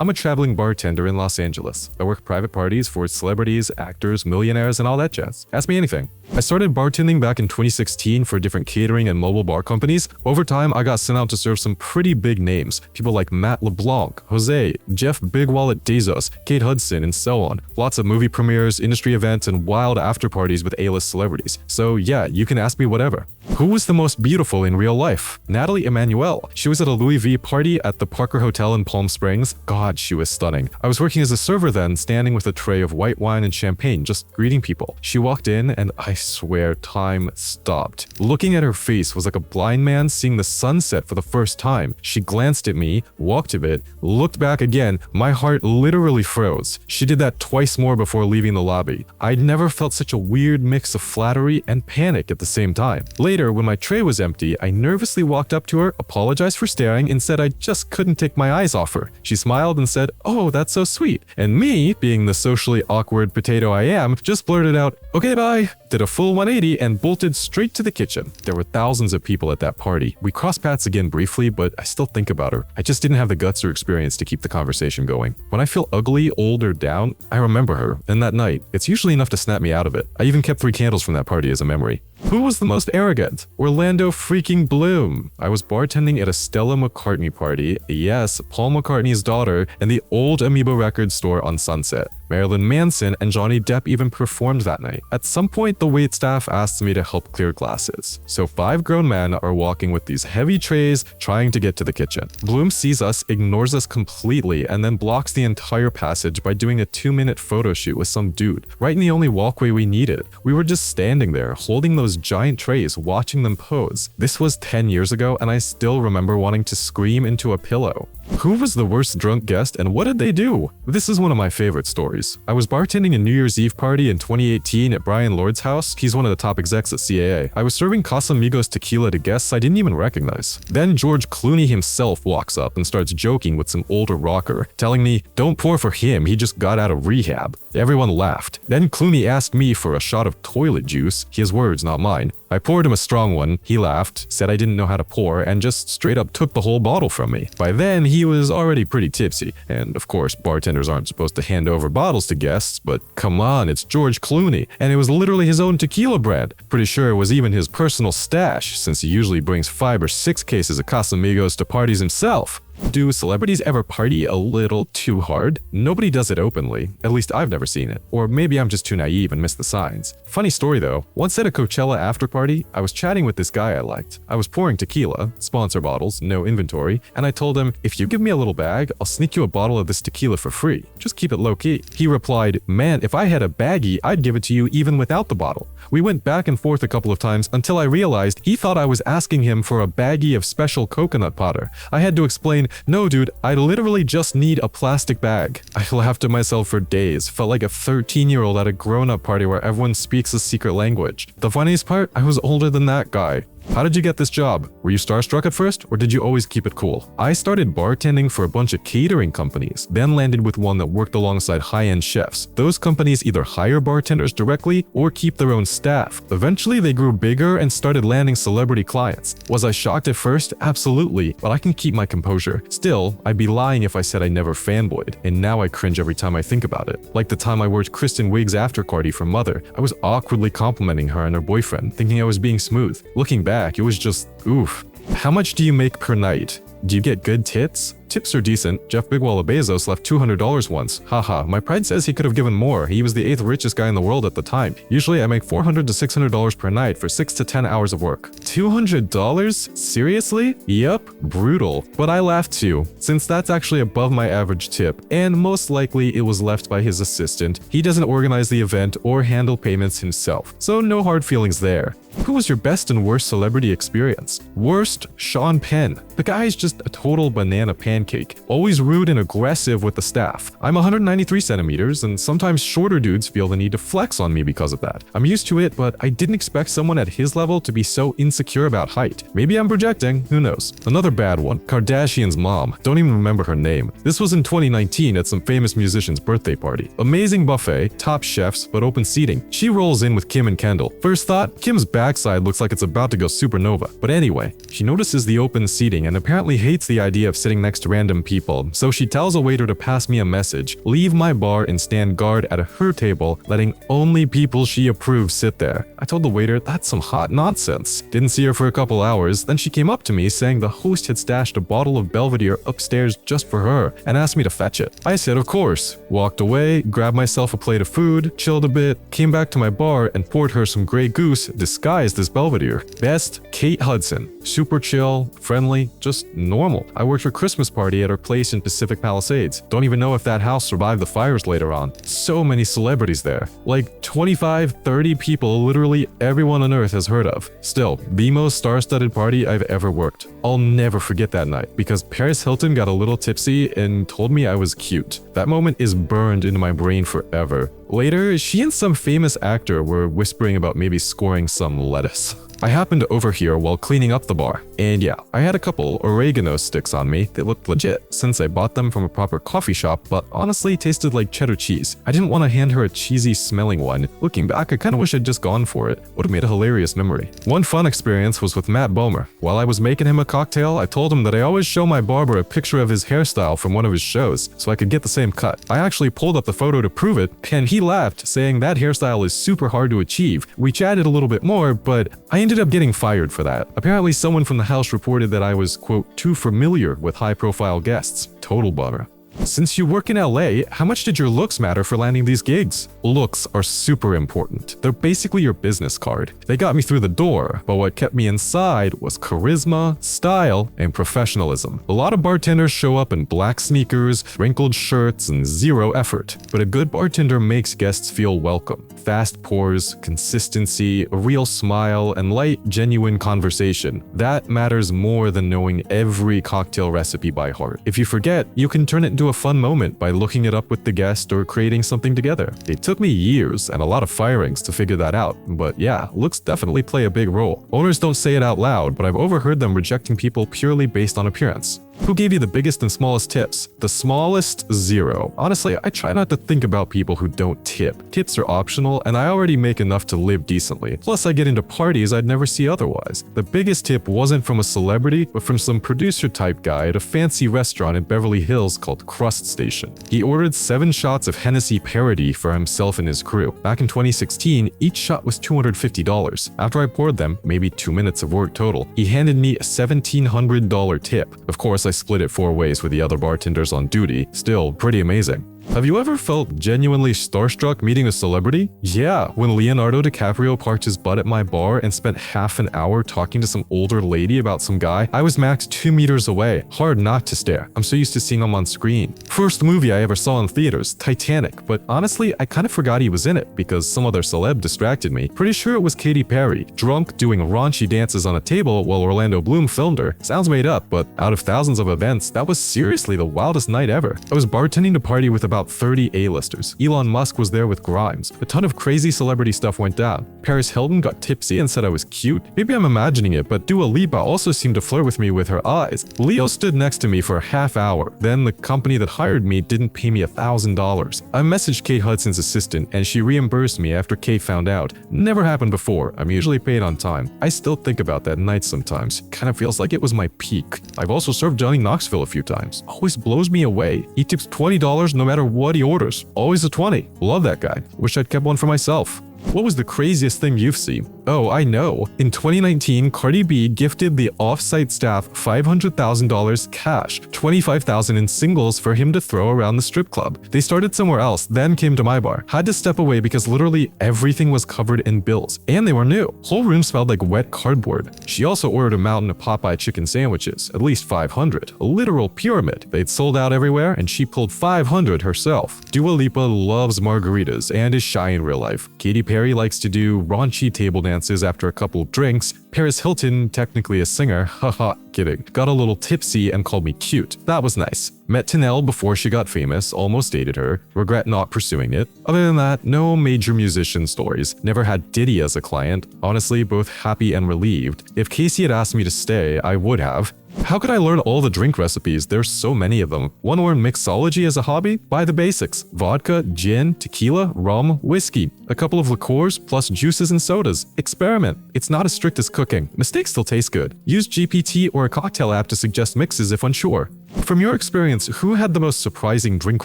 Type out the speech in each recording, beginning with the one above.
I'm a traveling bartender in Los Angeles. I work private parties for celebrities, actors, millionaires, and all that jazz. Ask me anything. I started bartending back in 2016 for different catering and mobile bar companies. Over time, I got sent out to serve some pretty big names. People like Matt LeBlanc, Jose, Jeff Big Wallet Bezos, Kate Hudson, and so on. Lots of movie premieres, industry events, and wild after parties with A-list celebrities. So yeah, you can ask me whatever. Who was the most beautiful in real life? Natalie Emanuel. She was at a Louis V party at the Parker Hotel in Palm Springs. God, she was stunning. I was working as a server then, standing with a tray of white wine and champagne, just greeting people. She walked in and I swear time stopped. Looking at her face was like a blind man seeing the sunset for the first time. She glanced at me, walked a bit, looked back again. My heart literally froze. She did that twice more before leaving the lobby. I'd never felt such a weird mix of flattery and panic at the same time. Later, when my tray was empty, I nervously walked up to her, apologized for staring, and said I just couldn't take my eyes off her. She smiled and said, "Oh, that's so sweet." And me, being the socially awkward potato I am, just blurted out, "Okay, bye," did a full 180 and bolted straight to the kitchen. There were thousands of people at that party. We crossed paths again briefly, but I still think about her. I just didn't have the guts or experience to keep the conversation going. When I feel ugly, old, or down, I remember her, and that night, it's usually enough to snap me out of it. I even kept 3 candles from that party as a memory. Who was the most arrogant? Orlando freaking Bloom. I was bartending at a Stella McCartney party, yes, Paul McCartney's daughter, in the old Amoeba record store on Sunset. Marilyn Manson and Johnny Depp even performed that night. At some point, the waitstaff asked me to help clear glasses. So 5 grown men are walking with these heavy trays trying to get to the kitchen. Bloom sees us, ignores us completely, and then blocks the entire passage by doing a 2-minute photo shoot with some dude, right in the only walkway we needed. We were just standing there, holding those giant trays, watching them pose. This was 10 years ago, and I still remember wanting to scream into a pillow. Who was the worst drunk guest and what did they do? This is one of my favorite stories. I was bartending a New Year's Eve party in 2018 at Brian Lord's house. He's one of the top execs at CAA. I was serving Casamigos tequila to guests I didn't even recognize. Then George Clooney himself walks up and starts joking with some older rocker, telling me, "Don't pour for him, he just got out of rehab." Everyone laughed. Then Clooney asked me for a shot of toilet juice, his words, not mine. I poured him a strong one, he laughed, said I didn't know how to pour, and just straight up took the whole bottle from me. By then, he was already pretty tipsy, and of course, bartenders aren't supposed to hand over bottles to guests, but come on, it's George Clooney, and it was literally his own tequila brand. Pretty sure it was even his personal stash, since he usually brings 5 or 6 cases of Casamigos to parties himself. Do celebrities ever party a little too hard? Nobody does it openly. At least I've never seen it. Or maybe I'm just too naive and missed the signs. Funny story though, once at a Coachella after party, I was chatting with this guy I liked. I was pouring tequila, sponsor bottles, no inventory, and I told him, "If you give me a little bag, I'll sneak you a bottle of this tequila for free. Just keep it low key." He replied, "Man, if I had a baggie, I'd give it to you even without the bottle." We went back and forth a couple of times until I realized he thought I was asking him for a baggie of special coconut powder. I had to explain, "No dude, I literally just need a plastic bag." I laughed to myself for days, felt like a 13-year-old at a grown-up party where everyone speaks a secret language. The funniest part, I was older than that guy. How did you get this job? Were you starstruck at first, or did you always keep it cool? I started bartending for a bunch of catering companies, then landed with one that worked alongside high-end chefs. Those companies either hire bartenders directly or keep their own staff. Eventually, they grew bigger and started landing celebrity clients. Was I shocked at first? Absolutely, but I can keep my composure. Still, I'd be lying if I said I never fanboyed, and now I cringe every time I think about it. Like the time I worked Kristen Wiig's after party for Mother. I was awkwardly complimenting her and her boyfriend, thinking I was being smooth. Looking back, it was just, oof. How much do you make per night? Do you get good tits? Tips are decent. Jeff Big Wallet Bezos left $200 once. Haha, my pride says he could have given more. He was the 8th richest guy in the world at the time. Usually I make $400 to $600 per night for 6 to 10 hours of work. $200? Seriously? Yup, brutal. But I laughed too, since that's actually above my average tip, and most likely it was left by his assistant. He doesn't organize the event or handle payments himself, so no hard feelings there. Who was your best and worst celebrity experience? Worst, Sean Penn. The guy's just a total banana pancake, always rude and aggressive with the staff. I'm 193 centimeters, and sometimes shorter dudes feel the need to flex on me because of that. I'm used to it, but I didn't expect someone at his level to be so insecure about height. Maybe I'm projecting, who knows. Another bad one, Kardashian's mom. Don't even remember her name. This was in 2019 at some famous musician's birthday party. Amazing buffet, top chefs, but open seating. She rolls in with Kim and Kendall. First thought, Kim's backside looks like it's about to go supernova. But anyway, she notices the open seating and apparently hates the idea of sitting next to random people, so she tells a waiter to pass me a message, leave my bar and stand guard at her table, letting only people she approves sit there. I told the waiter that's some hot nonsense. Didn't see her for a couple hours, then she came up to me saying the host had stashed a bottle of Belvedere upstairs just for her and asked me to fetch it. I said of course, walked away, grabbed myself a plate of food, chilled a bit, came back to my bar and poured her some Grey Goose disguised as Belvedere. Best, Kate Hudson. Super chill, friendly, just normal. I worked her Christmas party at her place in Pacific Palisades. Don't even know if that house survived the fires later on. So many celebrities there. Like 25, 30 people literally everyone on earth has heard of. Still, the most star-studded party I've ever worked. I'll never forget that night because Paris Hilton got a little tipsy and told me I was cute. That moment is burned into my brain forever. Later, she and some famous actor were whispering about maybe scoring some lettuce. I happened to overhear while cleaning up the bar. And yeah, I had a couple oregano sticks on me that looked legit since I bought them from a proper coffee shop, but honestly tasted like cheddar cheese. I didn't want to hand her a cheesy smelling one. Looking back, I kinda wish I'd just gone for it. Would have made a hilarious memory. One fun experience was with Matt Bomer. While I was making him a cocktail, I told him that I always show my barber a picture of his hairstyle from one of his shows so I could get the same cut. I actually pulled up the photo to prove it, and he laughed, saying that hairstyle is super hard to achieve. We chatted a little bit more, but I ended up getting fired for that. Apparently someone from the house reported that I was, quote, too familiar with high-profile guests. Total bummer. Since you work in LA, how much did your looks matter for landing these gigs? Looks are super important. They're basically your business card. They got me through the door, but what kept me inside was charisma, style, and professionalism. A lot of bartenders show up in black sneakers, wrinkled shirts, and zero effort. But a good bartender makes guests feel welcome. Fast pours, consistency, a real smile, and light, genuine conversation. That matters more than knowing every cocktail recipe by heart. If you forget, you can turn it into a fun moment by looking it up with the guest or creating something together. It took me years and a lot of firings to figure that out, but yeah, looks definitely play a big role. Owners don't say it out loud, but I've overheard them rejecting people purely based on appearance. Who gave you the biggest and smallest tips? The smallest, 0. Honestly, I try not to think about people who don't tip. Tips are optional, and I already make enough to live decently. Plus, I get into parties I'd never see otherwise. The biggest tip wasn't from a celebrity, but from some producer-type guy at a fancy restaurant in Beverly Hills called Crust Station. He ordered 7 shots of Hennessy Parody for himself and his crew. Back in 2016, each shot was $250. After I poured them, maybe 2 minutes of work total, he handed me a $1,700 tip. Of course, I split it 4 ways with the other bartenders on duty. Still pretty amazing. Have you ever felt genuinely starstruck meeting a celebrity? Yeah, when Leonardo DiCaprio parked his butt at my bar and spent half an hour talking to some older lady about some guy, I was max 2 meters away. Hard not to stare. I'm so used to seeing him on screen. First movie I ever saw in theaters, Titanic, but honestly, I kind of forgot he was in it because some other celeb distracted me. Pretty sure it was Katy Perry, drunk doing raunchy dances on a table while Orlando Bloom filmed her. Sounds made up, but out of thousands of events, that was seriously the wildest night ever. I was bartending to party with about 30 A-listers. Elon Musk was there with Grimes. A ton of crazy celebrity stuff went down. Paris Hilton got tipsy and said I was cute. Maybe I'm imagining it, but Dua Lipa also seemed to flirt with me with her eyes. Leo stood next to me for a half hour. Then the company that hired me didn't pay me $1,000. I messaged Kate Hudson's assistant and she reimbursed me after Kate found out. Never happened before. I'm usually paid on time. I still think about that night sometimes. Kind of feels like it was my peak. I've also served Johnny Knoxville a few times. Always blows me away. He tips $20 no matter what he orders. Always a 20. Love that guy. Wish I'd kept one for myself. What was the craziest thing you've seen? Oh, I know. In 2019, Cardi B gifted the off-site staff $500,000 cash, $25,000 in singles for him to throw around the strip club. They started somewhere else, then came to my bar. Had to step away because literally everything was covered in bills, and they were new. Whole room smelled like wet cardboard. She also ordered a mountain of Popeye chicken sandwiches, at least 500. A literal pyramid. They'd sold out everywhere, and she pulled 500 herself. Dua Lipa loves margaritas and is shy in real life. Katy Perry likes to do raunchy table dances after a couple of drinks. Paris Hilton, technically a singer, haha, kidding, got a little tipsy and called me cute. That was nice. Met Tanel before she got famous, almost dated her, regret not pursuing it. Other than that, no major musician stories. Never had Diddy as a client. Honestly, both happy and relieved. If Casey had asked me to stay, I would have. How could I learn all the drink recipes? There's so many of them. Want to learn mixology as a hobby? Buy the basics. Vodka, gin, tequila, rum, whiskey. A couple of liqueurs, plus juices and sodas. Experiment. It's not as strict as cooking. Mistakes still taste good. Use GPT or a cocktail app to suggest mixes if unsure. From your experience, who had the most surprising drink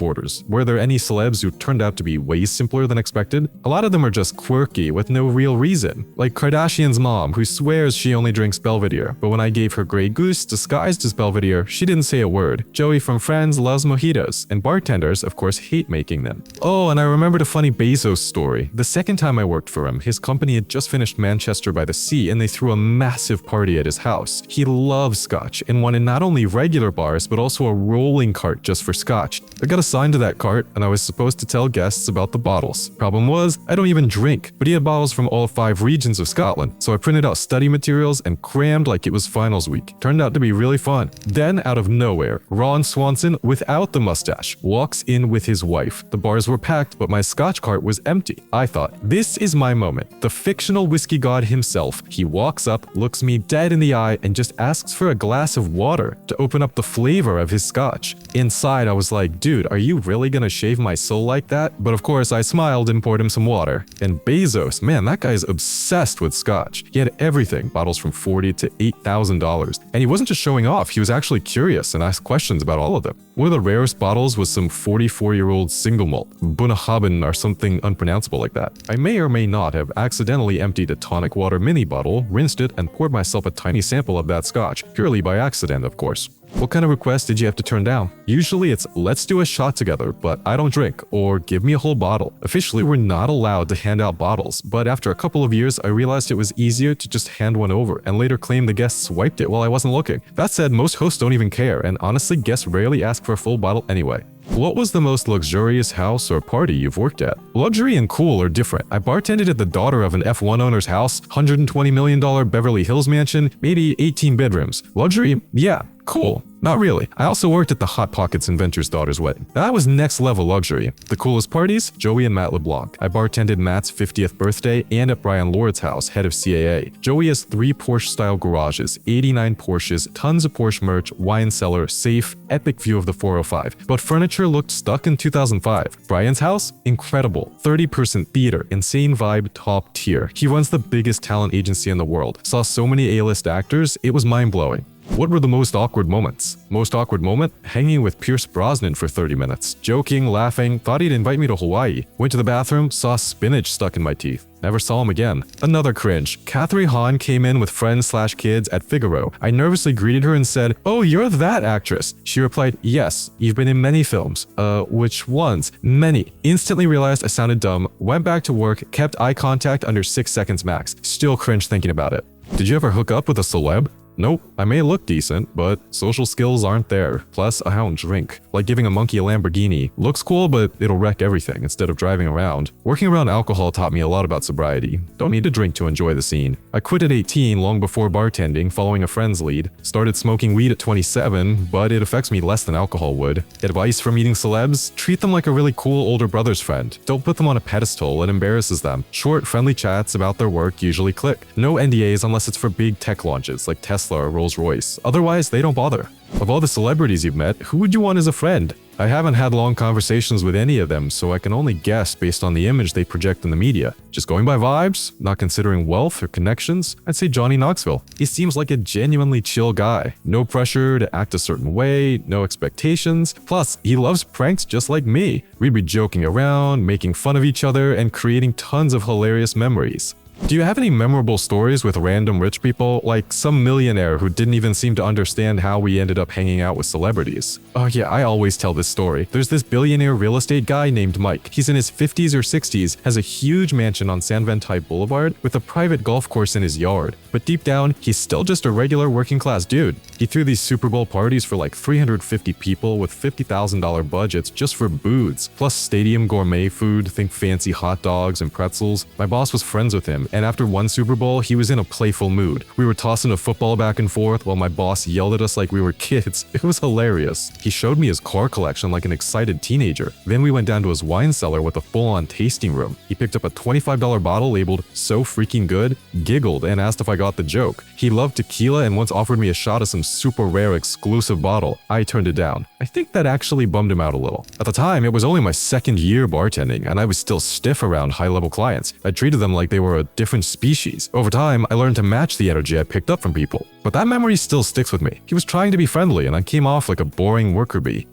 orders? Were there any celebs who turned out to be way simpler than expected? A lot of them are just quirky with no real reason. Like Kardashian's mom, who swears she only drinks Belvedere, but when I gave her Grey Goose disguised as Belvedere, she didn't say a word. Joey from Friends loves mojitos, and bartenders, of course, hate making them. Oh, and I remembered a funny Bezos story. The second time I worked for him, his company had just finished Manchester by the Sea, and they threw a massive party at his house. He loves scotch, and wanted not only regular bars, but also a rolling cart just for scotch. I got assigned to that cart, and I was supposed to tell guests about the bottles. Problem was, I don't even drink, but he had bottles from all 5 regions of Scotland, so I printed out study materials and crammed like it was finals week. Turned out to be really fun. Then, out of nowhere, Ron Swanson, without the mustache, walks in with his wife. The bars were packed, but my scotch cart was empty. I thought, this is my moment. The fictional whiskey god himself. He walks up, looks me dead in the eye, and just asks for a glass of water to open up the flavor of his scotch. Inside, I was like, dude, are you really gonna shave my soul like that? But of course, I smiled and poured him some water. And Bezos, man, that guy's obsessed with scotch. He had everything, bottles from $40 to $8,000. And he wasn't just showing off, he was actually curious and asked questions about all of them. One of the rarest bottles was some 44-year-old single malt, Bunnahabhain or something unpronounceable like that. I may or may not have accidentally emptied a tonic water mini bottle, rinsed it, and poured myself a tiny sample of that scotch, purely by accident, of course. What kind of request did you have to turn down? Usually it's, let's do a shot together, but I don't drink, or give me a whole bottle. Officially, we're not allowed to hand out bottles, but after a couple of years, I realized it was easier to just hand one over, and later claim the guests swiped it while I wasn't looking. That said, most hosts don't even care, and honestly, guests rarely ask for a full bottle anyway. What was the most luxurious house or party you've worked at? Luxury and cool are different. I bartended at the daughter of an F1 owner's house, $120 million Beverly Hills mansion, maybe 18 bedrooms. Luxury? Yeah. Cool. Not really. I also worked at the Hot Pockets inventor's daughter's wedding. That was next level luxury. The coolest parties? Joey and Matt LeBlanc. I bartended Matt's 50th birthday and at Brian Lord's house, head of CAA. Joey has 3 Porsche-style garages, 89 Porsches, tons of Porsche merch, wine cellar, safe, epic view of the 405. But furniture looked stuck in 2005. Brian's house? Incredible. 30-person theater, insane vibe, top tier. He runs the biggest talent agency in the world. Saw so many A-list actors, it was mind-blowing. What were the most awkward moments? Most awkward moment? Hanging with Pierce Brosnan for 30 minutes. Joking, laughing, thought he'd invite me to Hawaii. Went to the bathroom, saw spinach stuck in my teeth. Never saw him again. Another cringe. Kathryn Hahn came in with friends/kids at Figaro. I nervously greeted her and said, "Oh, you're that actress." She replied, "Yes, you've been in many films." Which ones? Many. Instantly realized I sounded dumb, went back to work, kept eye contact under 6 seconds max. Still cringe thinking about it. Did you ever hook up with a celeb? Nope, I may look decent, but social skills aren't there. Plus, I don't drink. Like giving a monkey a Lamborghini. Looks cool, but it'll wreck everything instead of driving around. Working around alcohol taught me a lot about sobriety. Don't need to drink to enjoy the scene. I quit at 18 long before bartending, following a friend's lead. Started smoking weed at 27, but it affects me less than alcohol would. Advice from meeting celebs? Treat them like a really cool older brother's friend. Don't put them on a pedestal, it embarrasses them. Short, friendly chats about their work usually click. No NDAs unless it's for big tech launches like Tesla or Rolls-Royce. Otherwise, they don't bother. Of all the celebrities you've met, who would you want as a friend? I haven't had long conversations with any of them, so I can only guess based on the image they project in the media. Just going by vibes, not considering wealth or connections, I'd say Johnny Knoxville. He seems like a genuinely chill guy. No pressure to act a certain way, no expectations. Plus, he loves pranks just like me. We'd be joking around, making fun of each other, and creating tons of hilarious memories. Do you have any memorable stories with random rich people, like some millionaire who didn't even seem to understand how we ended up hanging out with celebrities? Oh yeah, I always tell this story. There's this billionaire real estate guy named Mike. He's in his 50s or 60s, has a huge mansion on San Ventai Boulevard with a private golf course in his yard. But deep down, he's still just a regular working class dude. He threw these Super Bowl parties for like 350 people with $50,000 budgets just for booze, plus stadium gourmet food, think fancy hot dogs and pretzels. My boss was friends with him him, and after one Super Bowl, he was in a playful mood. We were tossing a football back and forth while my boss yelled at us like we were kids. It was hilarious. He showed me his car collection like an excited teenager. Then we went down to his wine cellar with a full-on tasting room. He picked up a $25 bottle labeled "So Freaking Good," giggled, and asked if I got the joke. He loved tequila and once offered me a shot of some super rare exclusive bottle. I turned it down. I think that actually bummed him out a little. At the time, it was only my second year bartending, and I was still stiff around high-level clients. I treated them like they were a different species. Over time, I learned to match the energy I picked up from people. But that memory still sticks with me. He was trying to be friendly, and I came off like a boring worker bee.